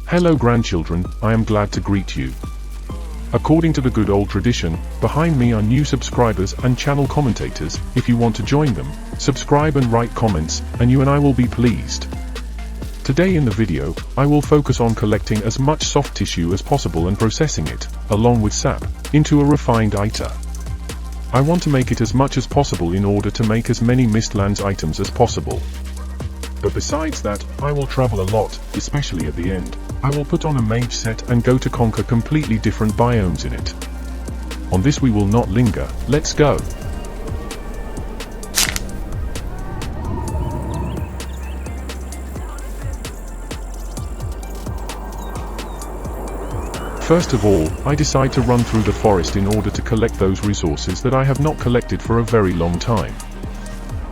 Hello grandchildren, I am glad to greet you. According to the good old tradition, behind me are new subscribers and channel commentators. If you want to join them, subscribe and write comments, and you and I will be pleased. Today in the video, I will focus on collecting as much soft tissue as possible and processing it, along with sap, into a refined ITA. I want to make it as much as possible in order to make as many Mistlands items as possible. But besides that, I will travel a lot, especially at the end. I will put on a mage set and go to conquer completely different biomes in it. On this we will not linger, let's go! First of all, I decide to run through the forest in order to collect those resources that I have not collected for a very long time.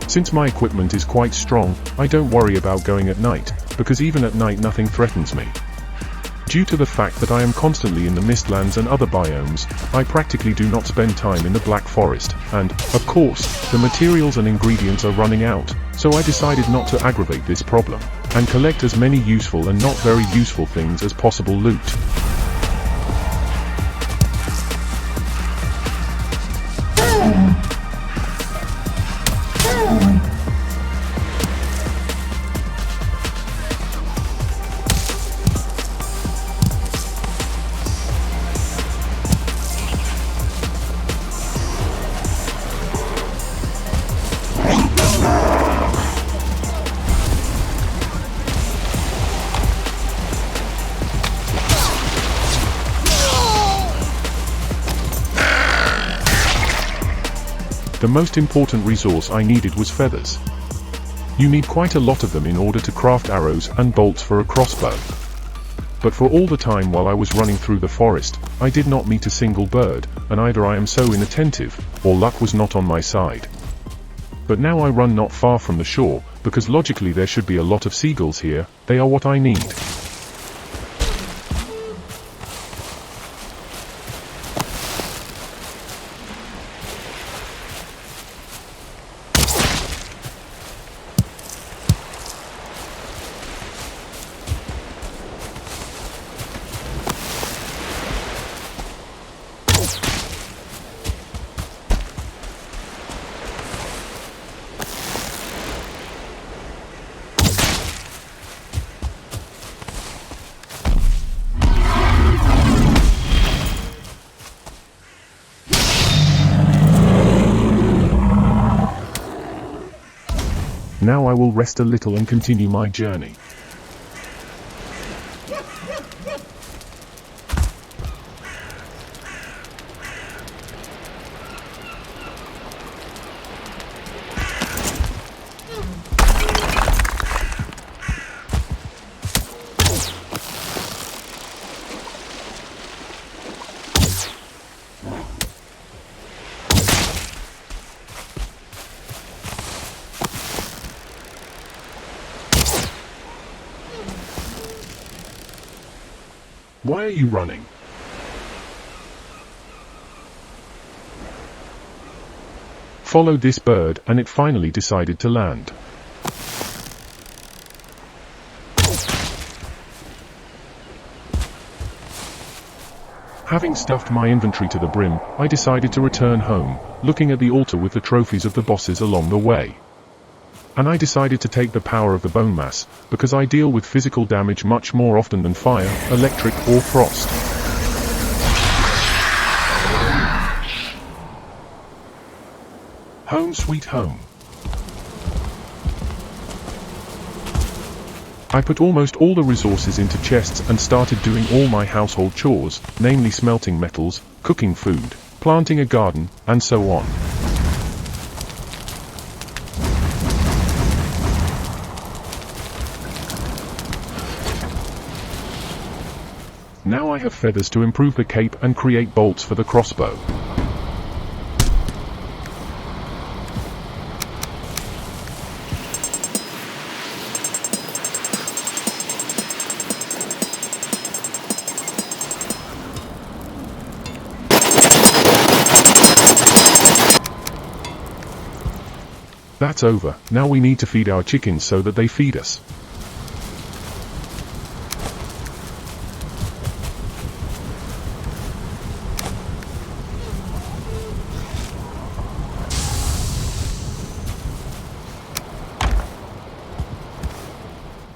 Since my equipment is quite strong, I don't worry about going at night, because even at night nothing threatens me. Due to the fact that I am constantly in the Mistlands and other biomes, I practically do not spend time in the Black Forest, and, of course, the materials and ingredients are running out, so I decided not to aggravate this problem, and collect as many useful and not very useful things as possible loot. The most important resource I needed was feathers. You need quite a lot of them in order to craft arrows and bolts for a crossbow. But for all the time while I was running through the forest, I did not meet a single bird, and either I am so inattentive, or luck was not on my side. But now I run not far from the shore, because logically there should be a lot of seagulls here. They are what I need. Now I will rest a little and continue my journey. Why are you running? Followed this bird and it finally decided to land. Having stuffed my inventory to the brim, I decided to return home, looking at the altar with the trophies of the bosses along the way. And I decided to take the power of the bone mass, because I deal with physical damage much more often than fire, electric, or frost. Home sweet home. I put almost all the resources into chests and started doing all my household chores, namely smelting metals, cooking food, planting a garden, and so on. Now I have feathers to improve the cape and create bolts for the crossbow. That's over. Now we need to feed our chickens so that they feed us.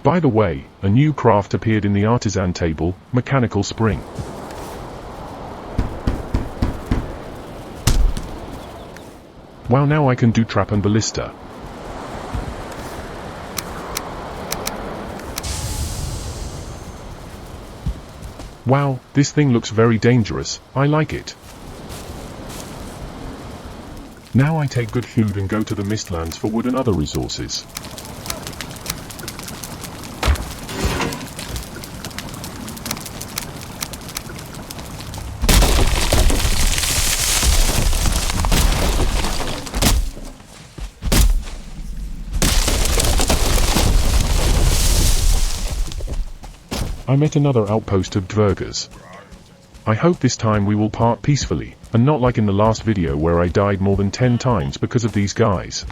By the way, a new craft appeared in the artisan table, mechanical spring. Wow, now I can do trap and ballista. Wow, this thing looks very dangerous. I like it. Now I take good food and go to the Mistlands for wood and other resources. I met another outpost of Dvergers. I hope this time we will part peacefully, and not like in the last video where I died more than 10 times because of these guys.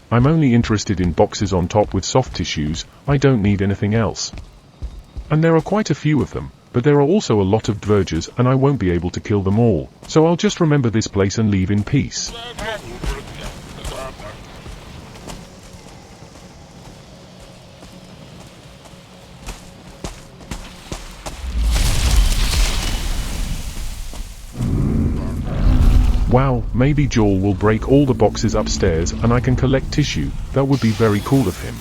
I'm only interested in boxes on top with soft tissues. I don't need anything else. And there are quite a few of them, but there are also a lot of Dvergers and I won't be able to kill them all, so I'll just remember this place and leave in peace. Wow, maybe Joel will break all the boxes upstairs and I can collect tissue. That would be very cool of him.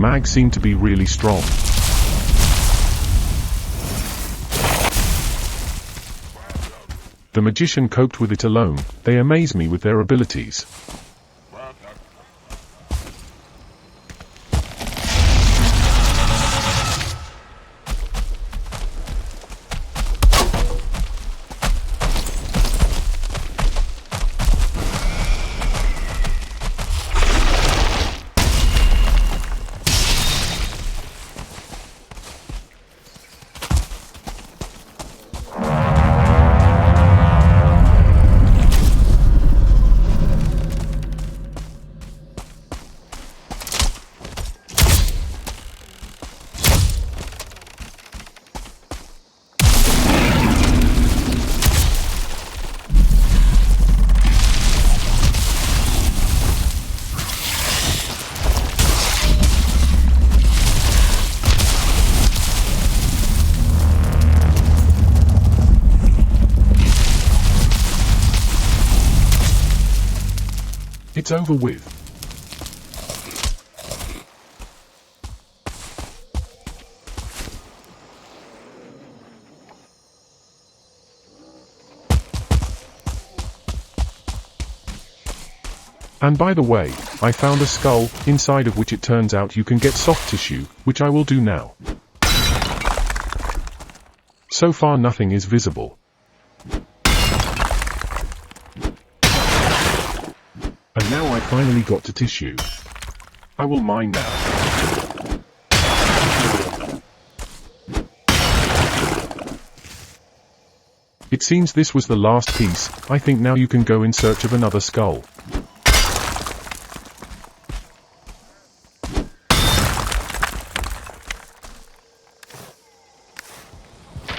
Mags seem to be really strong. The magician coped with it alone. They amaze me with their abilities. It's over with. And by the way, I found a skull, inside of which it turns out you can get soft tissue, which I will do now. So far nothing is visible. And now I finally got to tissue. I will mine now. It seems this was the last piece. I think now you can go in search of another skull.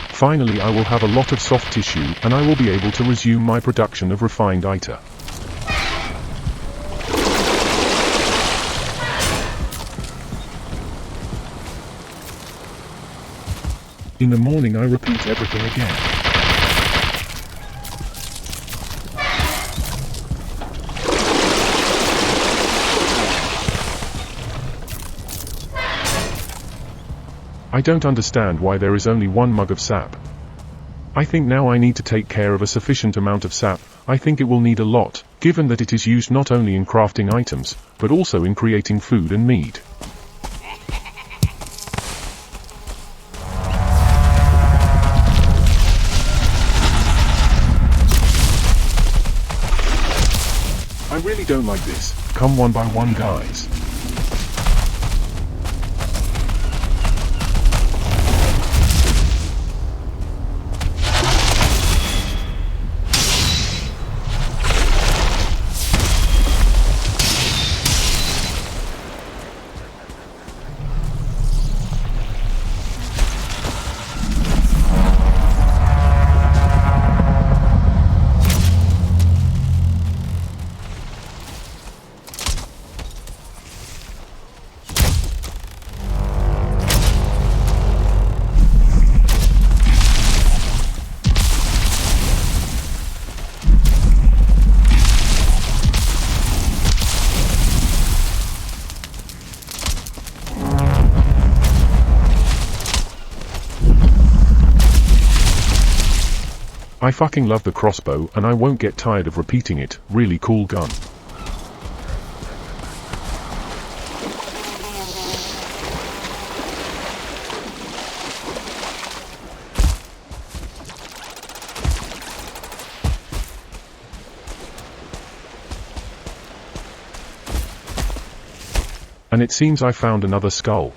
Finally I will have a lot of soft tissue and I will be able to resume my production of refined ita. In the morning I repeat everything again. I don't understand why there is only one mug of sap. I think now I need to take care of a sufficient amount of sap. I think it will need a lot, given that it is used not only in crafting items, but also in creating food and mead. I really don't like this. Come one by one, guys. I fucking love the crossbow and I won't get tired of repeating it. Really cool gun. And it seems I found another skull.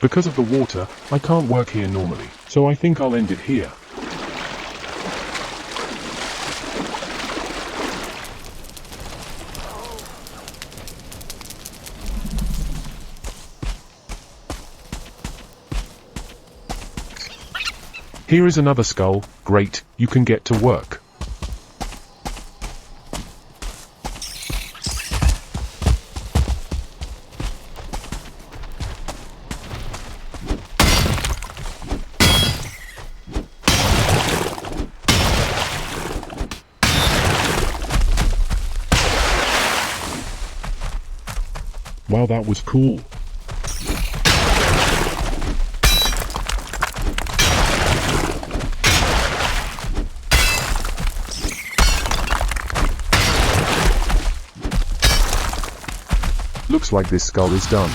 Because of the water, I can't work here normally, so I think I'll end it here. Here is another skull. Great, you can get to work. Wow, that was cool. Looks like this skull is done.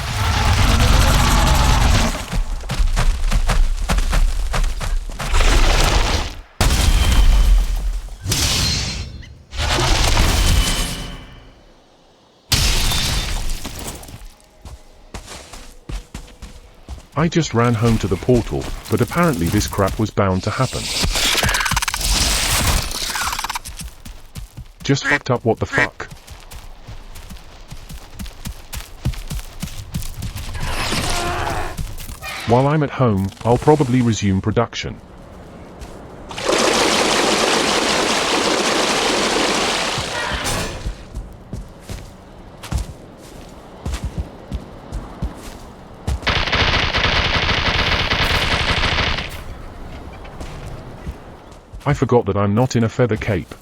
I just ran home to the portal, but apparently this crap was bound to happen. Just fucked up, what the fuck. While I'm at home, I'll probably resume production. I forgot that I'm not in a feather cape.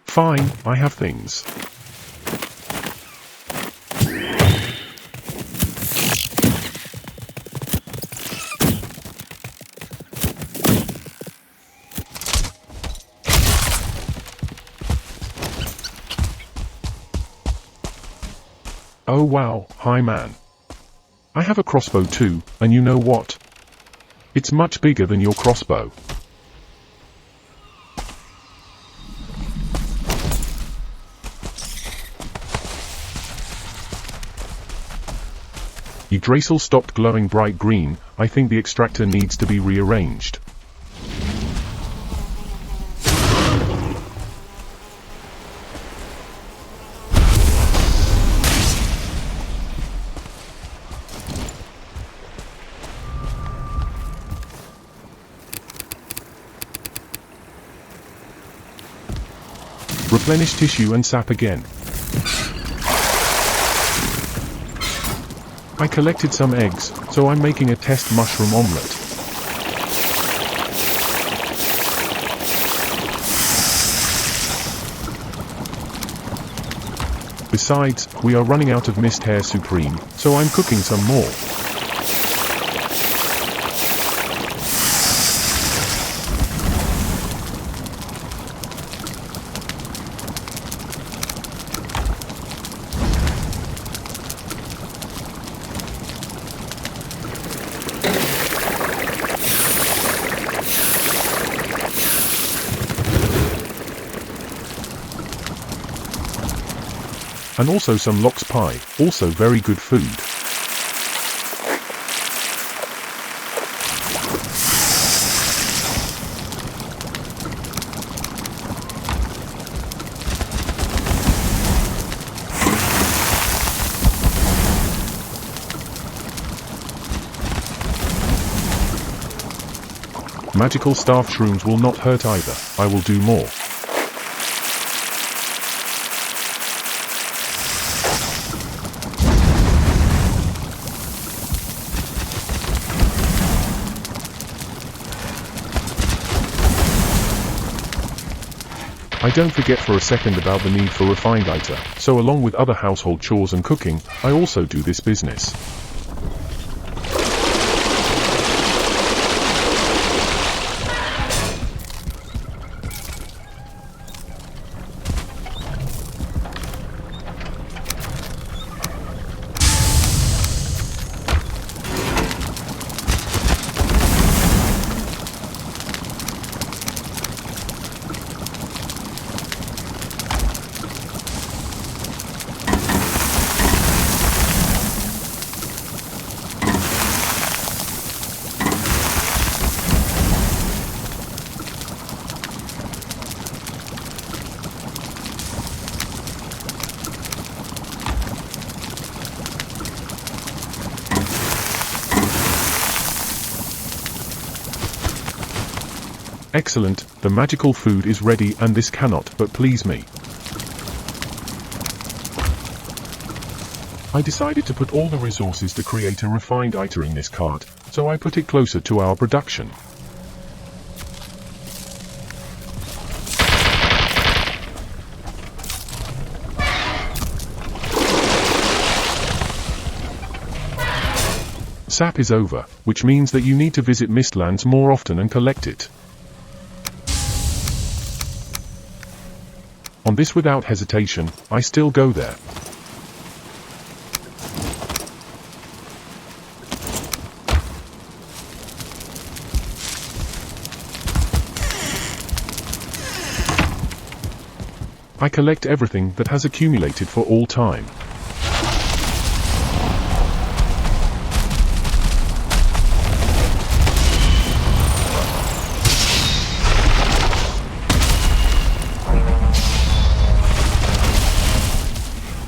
Fine, I have things. Oh wow, hi man. I have a crossbow too, and you know what? It's much bigger than your crossbow. Yggdrasil stopped glowing bright green. I think the extractor needs to be rearranged. Replenish tissue and sap again. I collected some eggs, so I'm making a test mushroom omelette. Besides, we are running out of mist hair supreme, so I'm cooking some more. And also some lox pie, also very good food. Magical staff shrooms will not hurt either. I will do more. I don't forget for a second about the need for refined iter, so along with other household chores and cooking, I also do this business. Excellent, the magical food is ready and this cannot but please me. I decided to put all the resources to create a refined iter in this cart, so I put it closer to our production. Sap is over, which means that you need to visit Mistlands more often and collect it. On this without hesitation, I still go there. I collect everything that has accumulated for all time.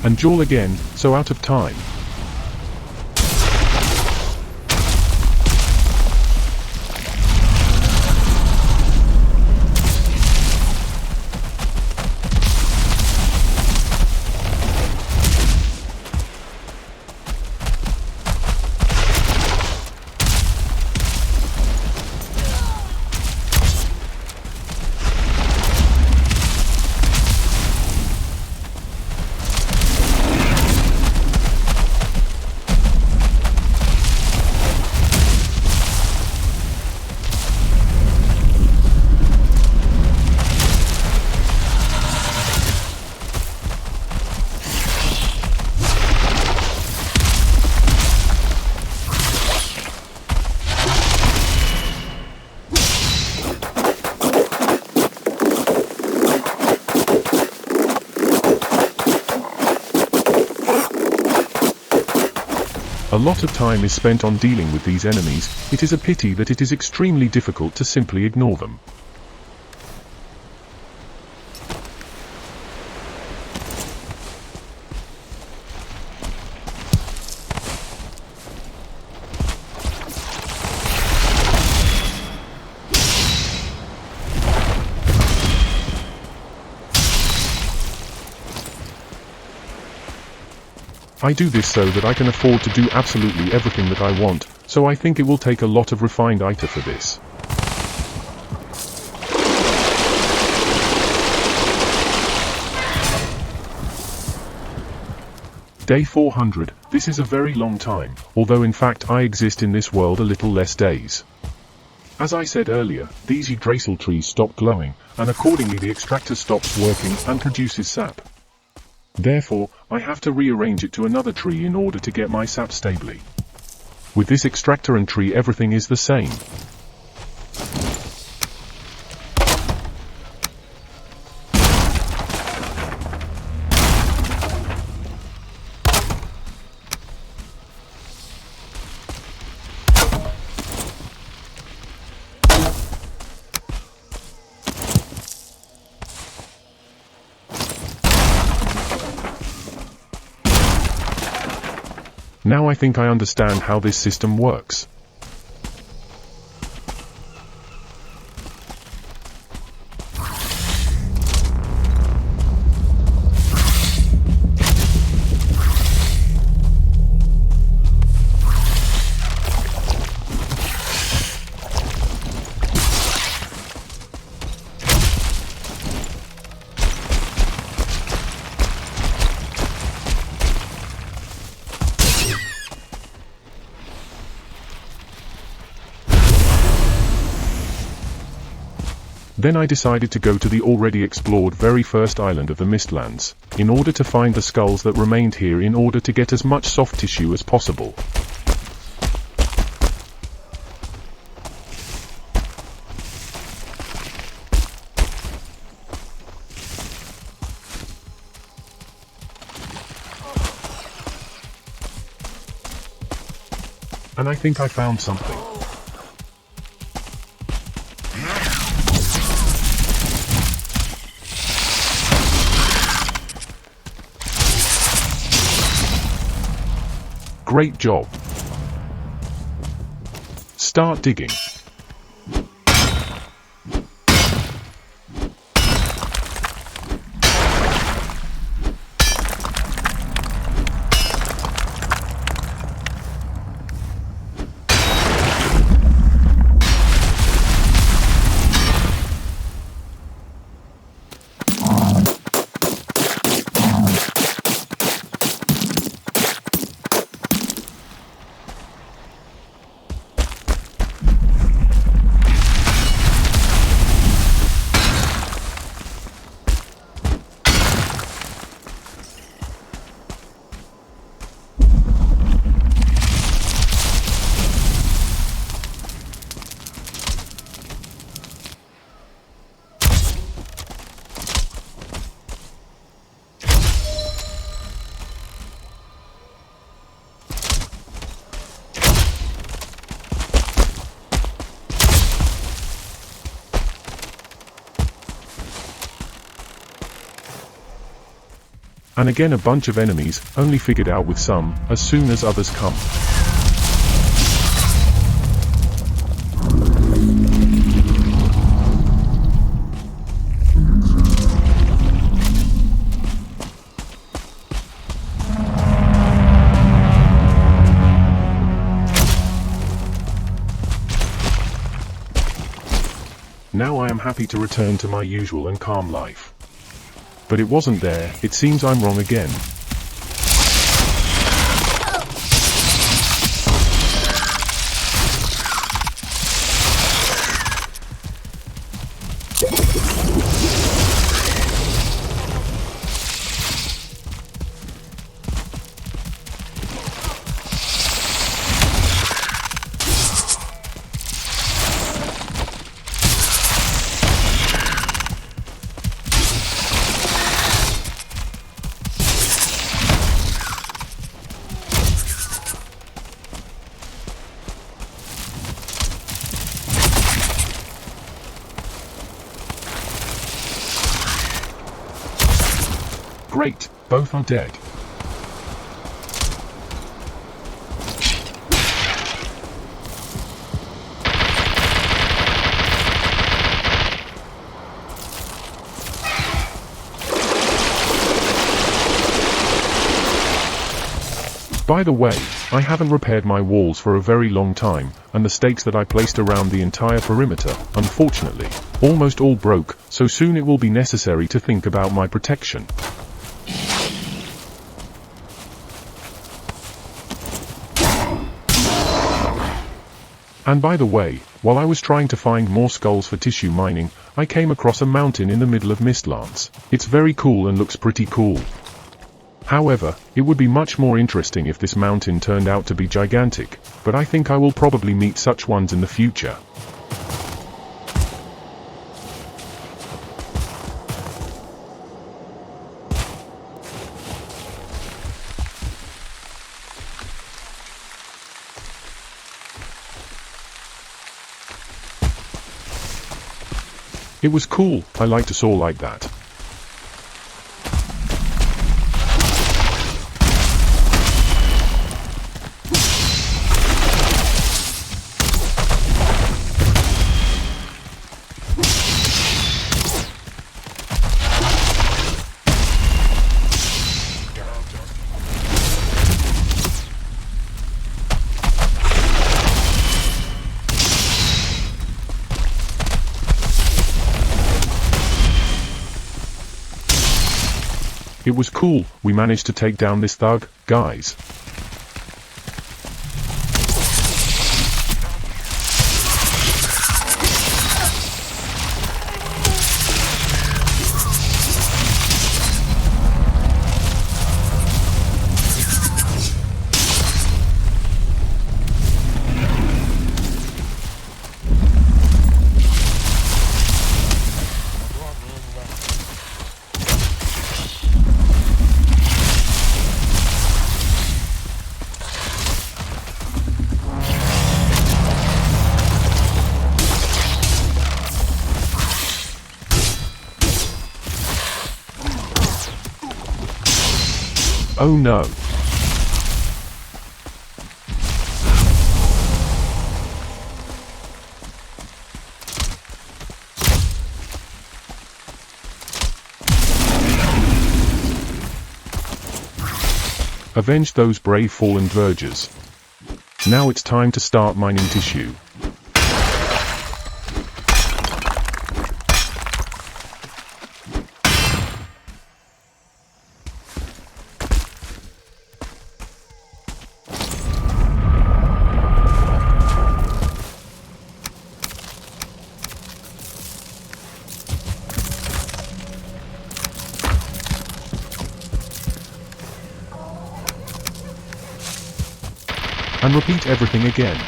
And Jawl again, so out of time. A lot of time is spent on dealing with these enemies. It is a pity that it is extremely difficult to simply ignore them. I do this so that I can afford to do absolutely everything that I want, so I think it will take a lot of refined iter for this. Day 400, this is a very long time, although in fact I exist in this world a little less days. As I said earlier, these Yggdrasil trees stop glowing, and accordingly the extractor stops working and produces sap. Therefore, I have to rearrange it to another tree in order to get my sap stably. With this extractor and tree everything is the same. Now I think I understand how this system works. Then I decided to go to the already explored very first island of the Mistlands, in order to find the skulls that remained here in order to get as much soft tissue as possible. And I think I found something. Great job. Start digging. And again a bunch of enemies, only figured out with some, as soon as others come. Now I am happy to return to my usual and calm life. But it wasn't there, it seems I'm wrong again. Great, both are dead. By the way, I haven't repaired my walls for a very long time, and the stakes that I placed around the entire perimeter, unfortunately, almost all broke, so soon it will be necessary to think about my protection. And by the way, while I was trying to find more skulls for tissue mining, I came across a mountain in the middle of Mistlands. It's very cool and looks pretty cool. However, it would be much more interesting if this mountain turned out to be gigantic, but I think I will probably meet such ones in the future. It was cool, I liked a saw like that. It was cool, we managed to take down this thug, guys. Oh no. Avenge those brave fallen vergers. Now it's time to start mining tissue. And repeat everything again.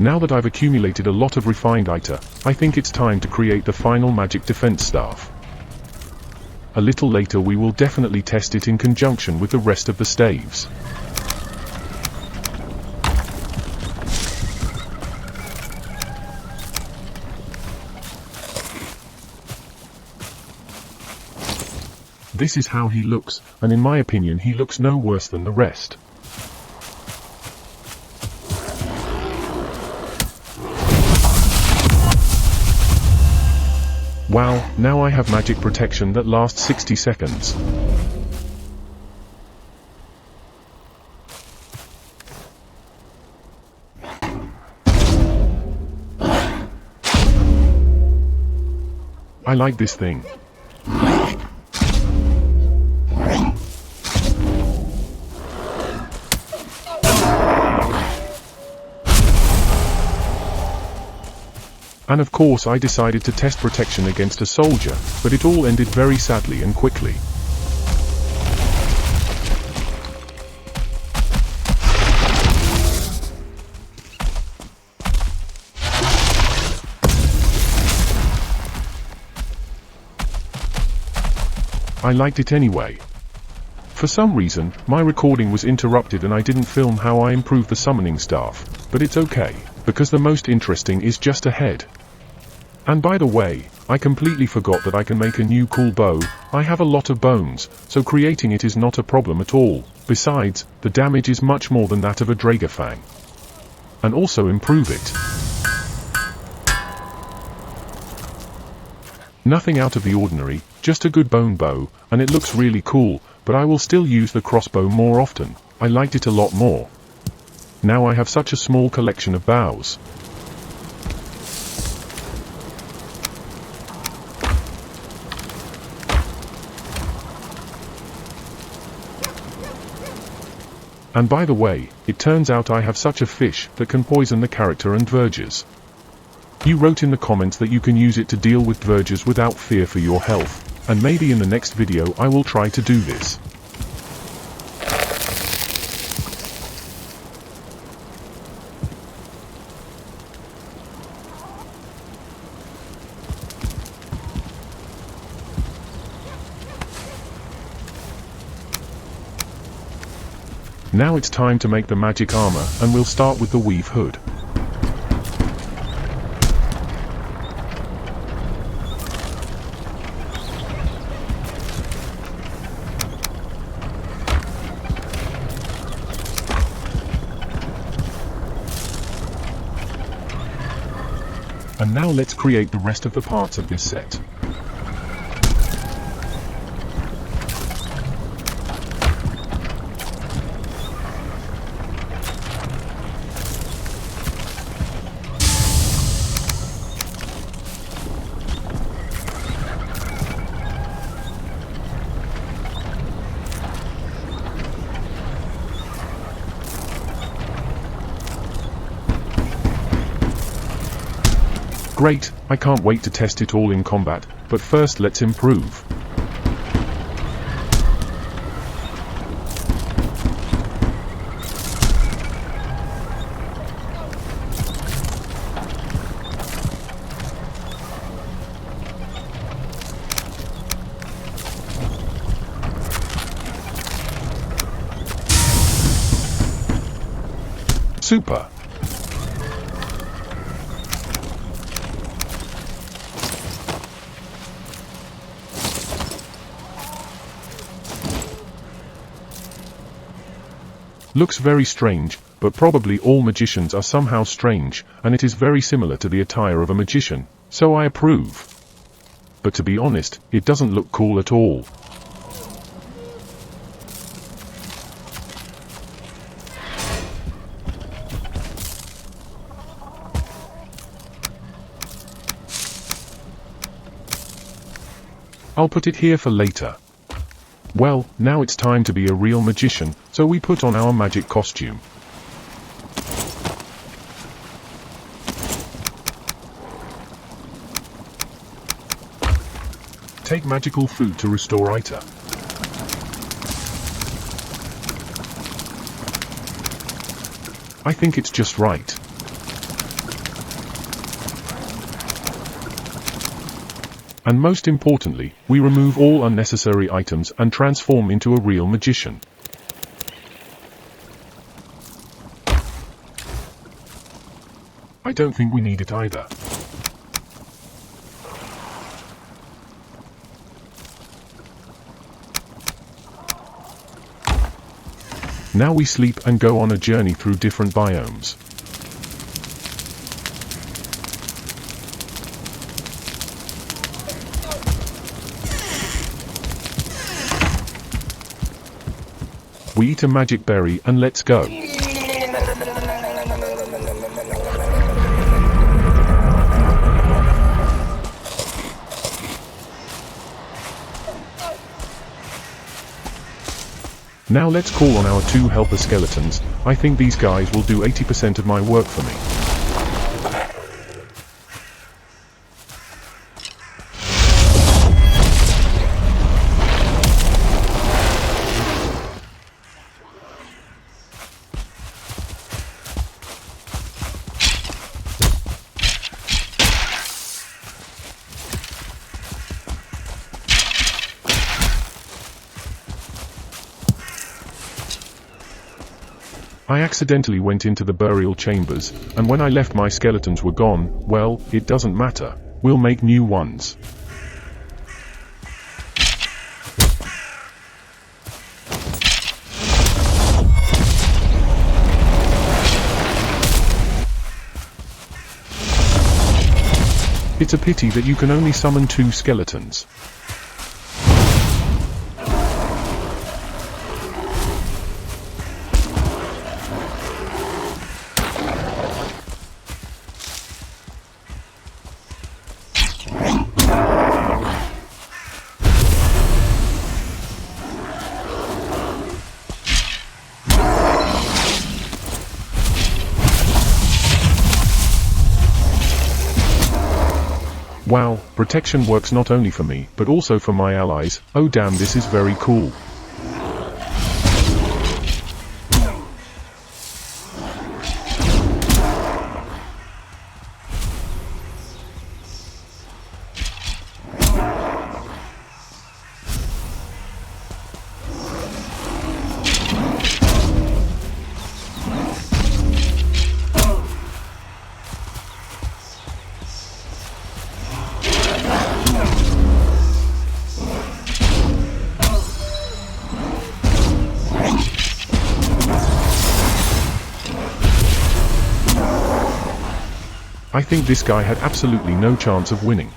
Now that I've accumulated a lot of refined ita, I think it's time to create the final magic defense staff. A little later we will definitely test it in conjunction with the rest of the staves. This is how he looks, and in my opinion he looks no worse than the rest. Wow, now I have magic protection that lasts 60 seconds. I like this thing. And of course I decided to test protection against a soldier, but it all ended very sadly and quickly. I liked it anyway. For some reason, my recording was interrupted and I didn't film how I improved the summoning staff, but it's okay, because the most interesting is just ahead. And by the way, I completely forgot that I can make a new cool bow. I have a lot of bones, so creating it is not a problem at all. Besides, the damage is much more than that of a Dragafang. And also improve it. Nothing out of the ordinary, just a good bone bow, and it looks really cool, but I will still use the crossbow more often. I liked it a lot more. Now I have such a small collection of bows. And by the way, it turns out I have such a fish that can poison the character and vergers. You wrote in the comments that you can use it to deal with vergers without fear for your health, and maybe in the next video I will try to do this. Now it's time to make the magic armor, and we'll start with the weave hood. And now let's create the rest of the parts of this set. Great, I can't wait to test it all in combat, but first let's improve. Super! Looks very strange, but probably all magicians are somehow strange, and it is very similar to the attire of a magician, so I approve. But to be honest, it doesn't look cool at all. I'll put it here for later. Well, now it's time to be a real magician, so we put on our magic costume. Take magical food to restore Ita. I think it's just right. And most importantly, we remove all unnecessary items and transform into a real magician. I don't think we need it either. Now we sleep and go on a journey through different biomes. We eat a magic berry and let's go. Now let's call on our 2 helper skeletons. I think these guys will do 80% of my work for me. I accidentally went into the burial chambers, and when I left my skeletons were gone. Well, it doesn't matter. We'll make new ones. It's a pity that you can only summon 2 skeletons. Wow, protection works not only for me, but also for my allies. Oh damn, this is very cool. I think this guy had absolutely no chance of winning.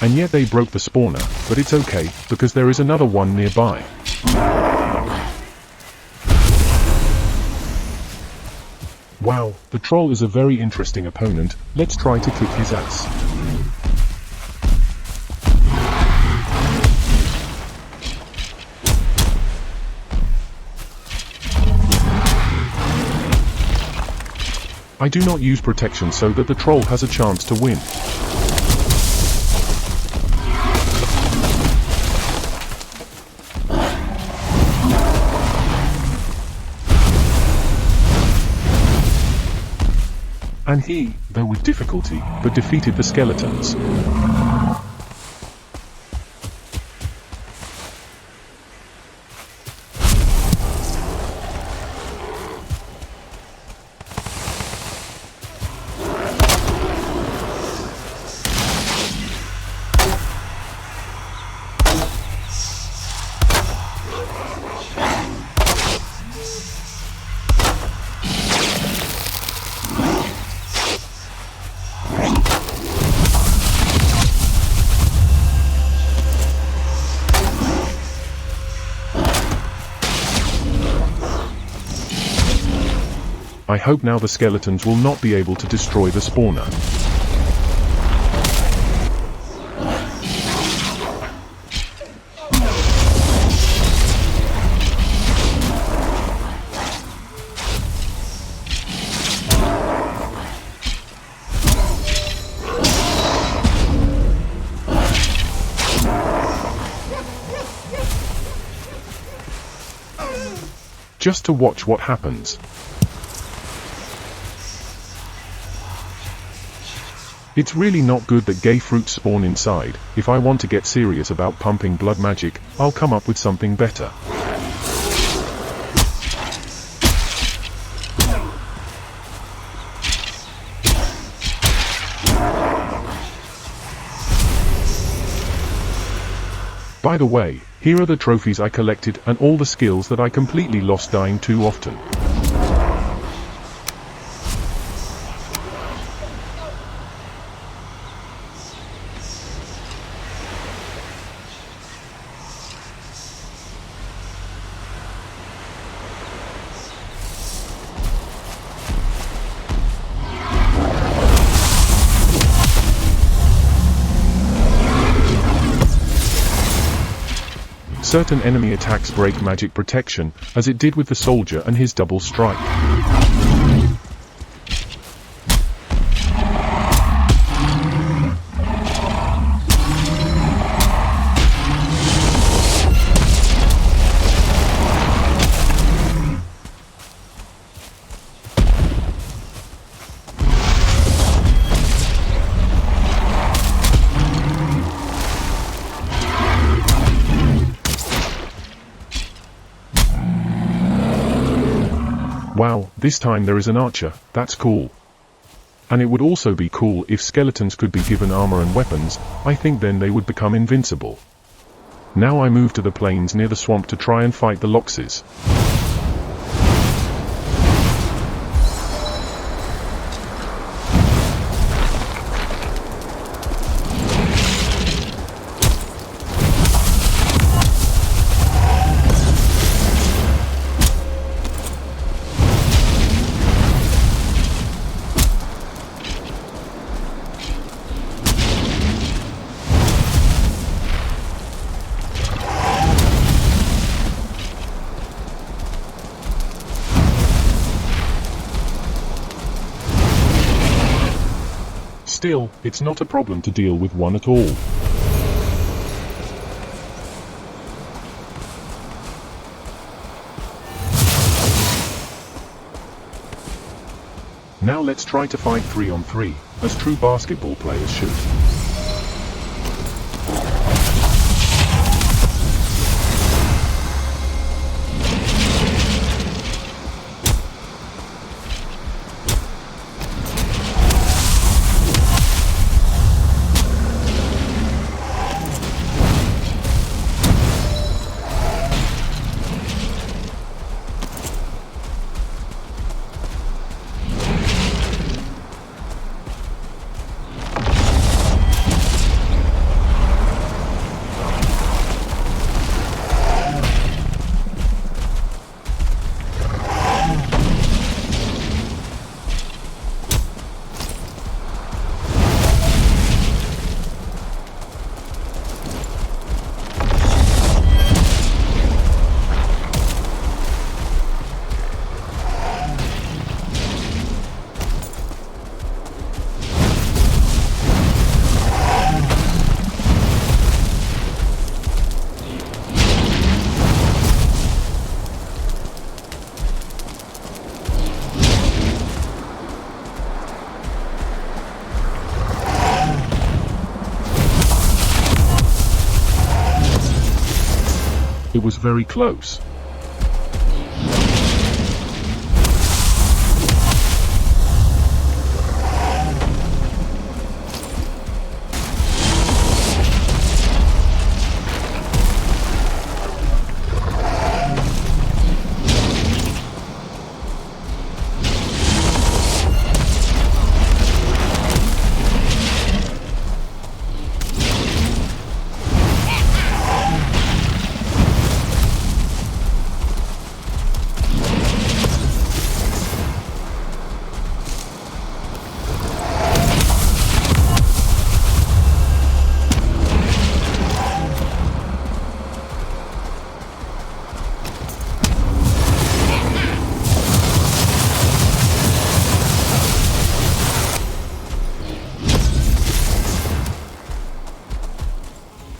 And yet they broke the spawner, but it's okay, because there is another one nearby. Wow, the troll is a very interesting opponent. Let's try to kick his ass. I do not use protection so that the troll has a chance to win. And he, though with difficulty, but defeated the skeletons. I hope now the skeletons will not be able to destroy the spawner. Just to watch what happens. It's really not good that gay fruits spawn inside. If I want to get serious about pumping blood magic, I'll come up with something better. By the way, here are the trophies I collected and all the skills that I completely lost dying too often. Certain enemy attacks break magic protection, as it did with the soldier and his double strike. Wow, this time there is an archer. That's cool. And it would also be cool if skeletons could be given armor and weapons. I think then they would become invincible. Now I move to the plains near the swamp to try and fight the Loxes. Still, it's not a problem to deal with one at all. Now let's try to fight 3-on-3, as true basketball players should. it was very close.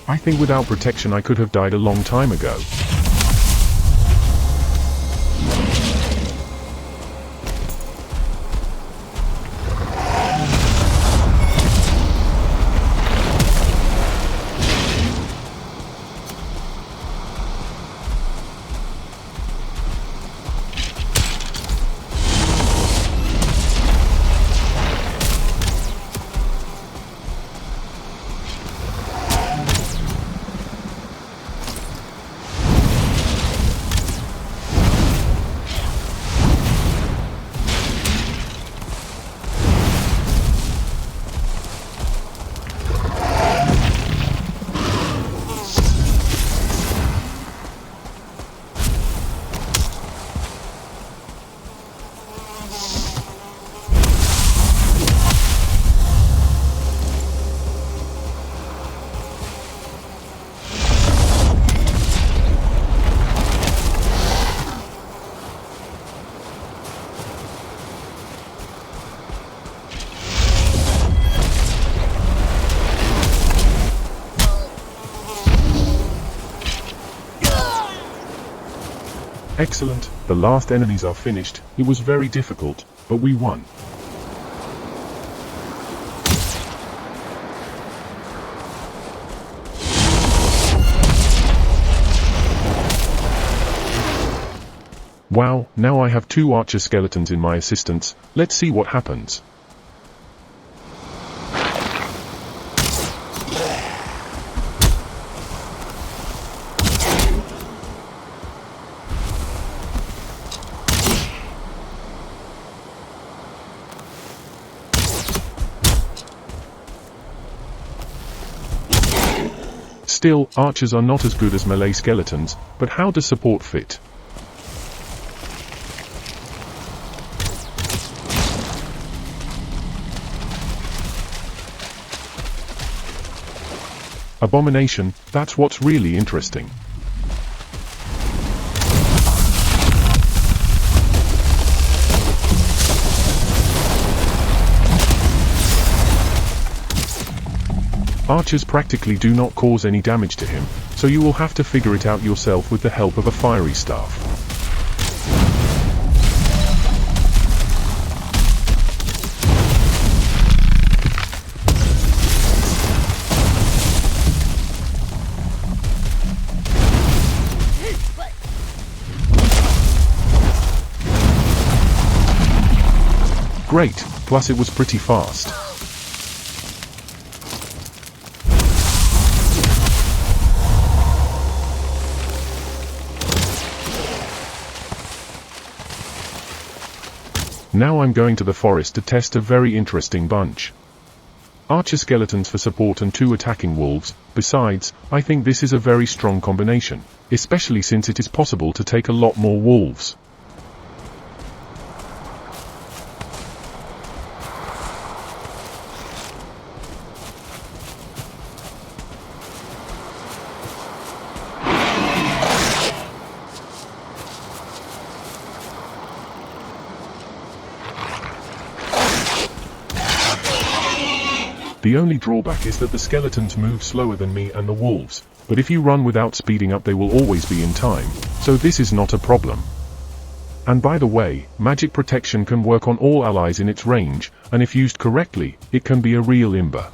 I think without protection I could have died a long time ago. Excellent, the last enemies are finished. It was very difficult, but we won. Wow, now I have 2 archer skeletons in my assistance. Let's see what happens. Still, archers are not as good as melee skeletons, but how does support fit? Abomination, that's what's really interesting. Archers practically do not cause any damage to him, so you will have to figure it out yourself with the help of a fiery staff. Great, plus it was pretty fast. Now I'm going to the forest to test a very interesting bunch. Archer skeletons for support and 2 attacking wolves. Besides, I think this is a very strong combination, especially since it is possible to take a lot more wolves. The only drawback is that the skeletons move slower than me and the wolves, but if you run without speeding up they will always be in time, so this is not a problem. And by the way, magic protection can work on all allies in its range, and if used correctly, it can be a real imber.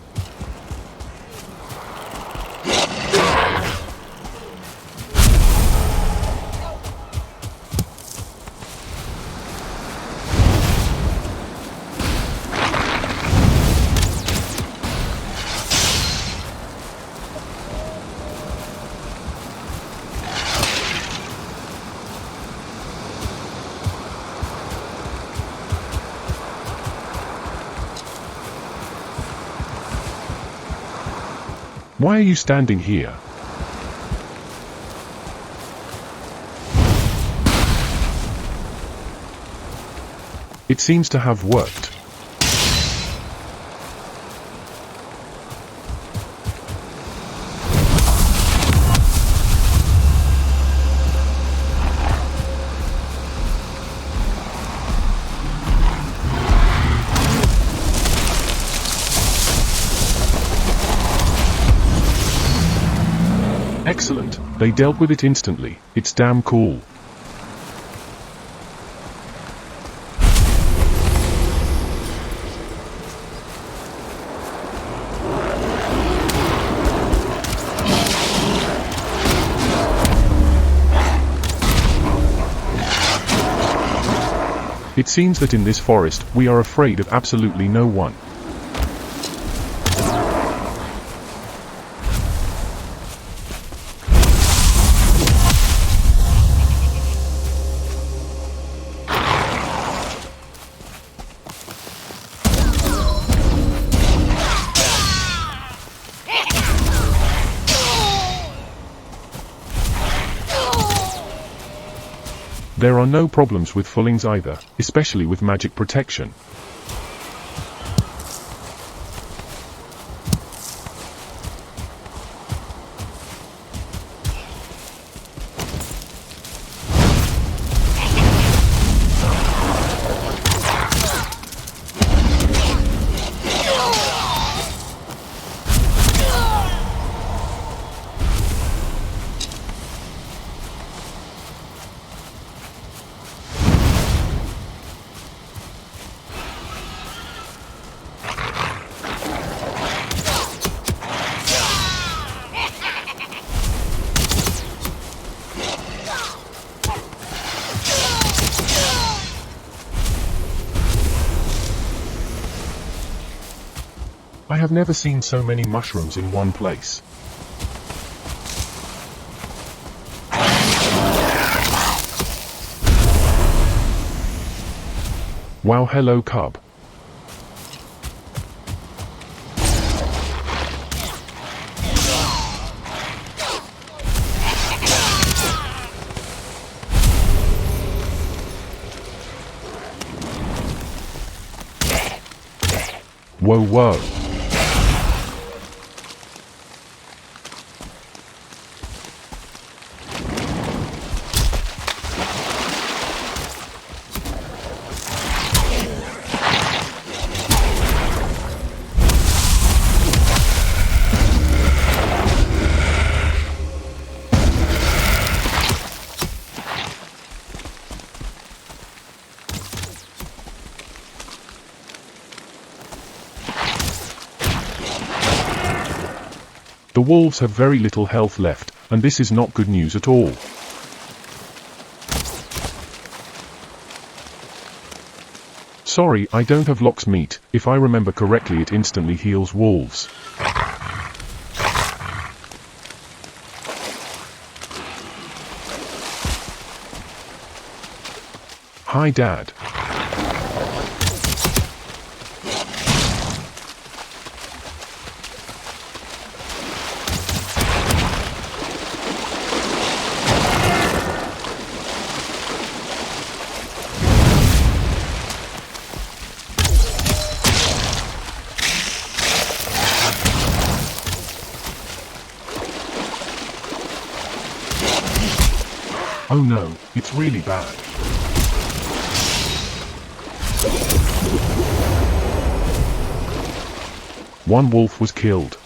Why are you standing here? It seems to have worked. Excellent, they dealt with it instantly. It's damn cool. It seems that in this forest, we are afraid of absolutely no one. There are no problems with Fullings either, especially with magic protection. I have never seen so many mushrooms in one place. Wow, hello cub. Whoa, whoa. The wolves have very little health left, and this is not good news at all. Sorry, I don't have Locke's meat. If I remember correctly, it instantly heals wolves. Hi, Dad. Oh no, it's really bad. One wolf was killed.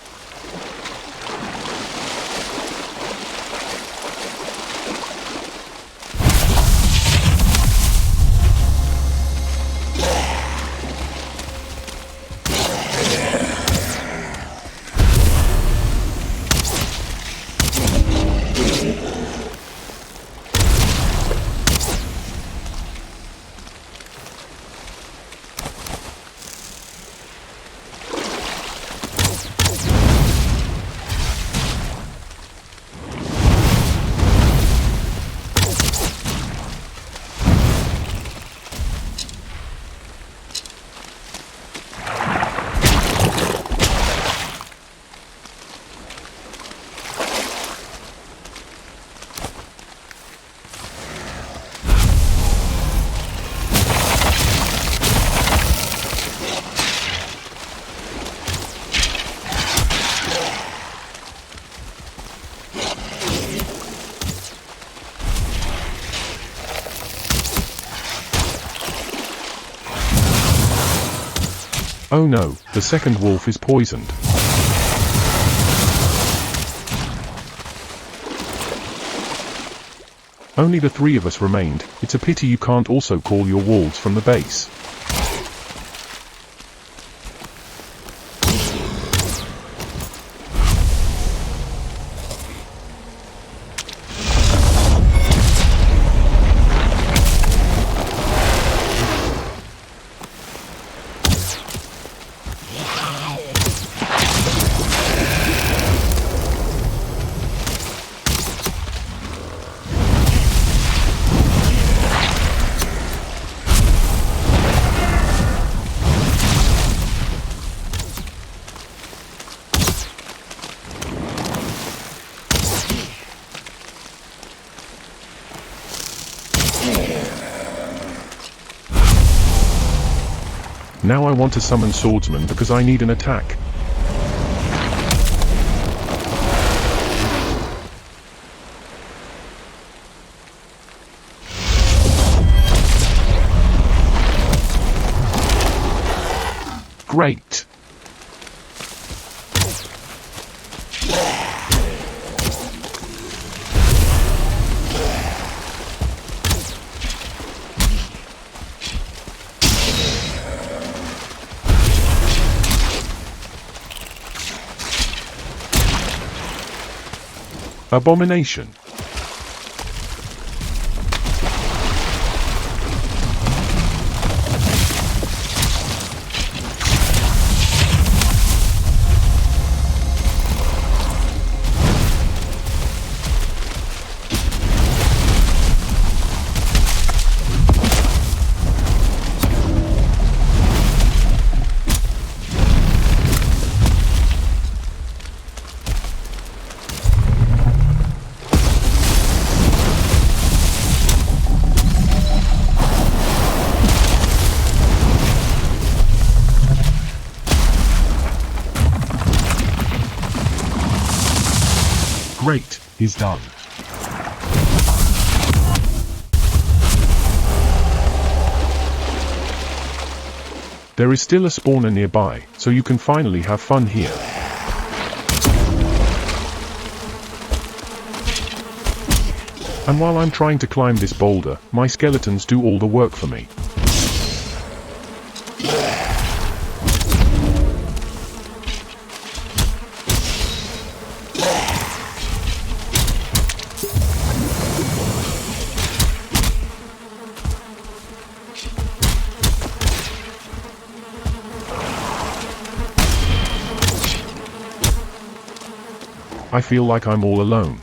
Oh no, the second wolf is poisoned. Only the three of us remained. It's a pity you can't also call your wolves from the base. Now I want to summon swordsman because I need an attack. Great! Abomination. Great, he's done. There is still a spawner nearby, so you can finally have fun here. And while I'm trying to climb this boulder, my skeletons do all the work for me. I feel like I'm all alone.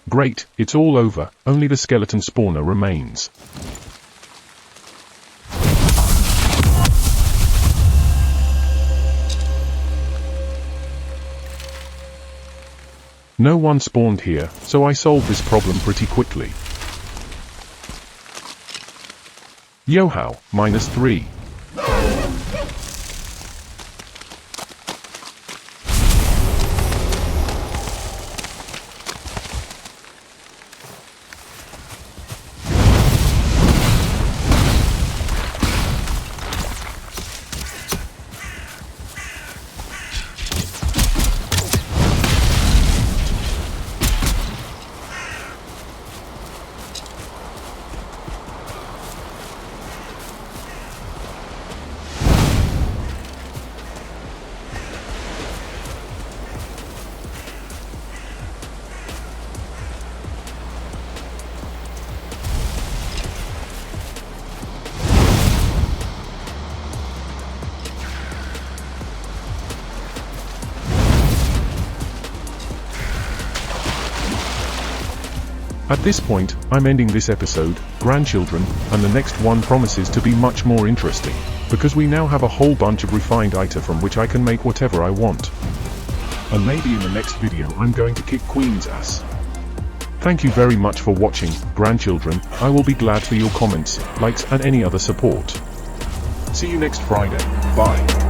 Great, it's all over, only the skeleton spawner remains. No one spawned here, so I solved this problem pretty quickly. Yohow, -3. At this point, I'm ending this episode, grandchildren, and the next one promises to be much more interesting, because we now have a whole bunch of refined ita from which I can make whatever I want. And maybe in the next video I'm going to kick Queen's ass. Thank you very much for watching, grandchildren. I will be glad for your comments, likes and any other support. See you next Friday. Bye.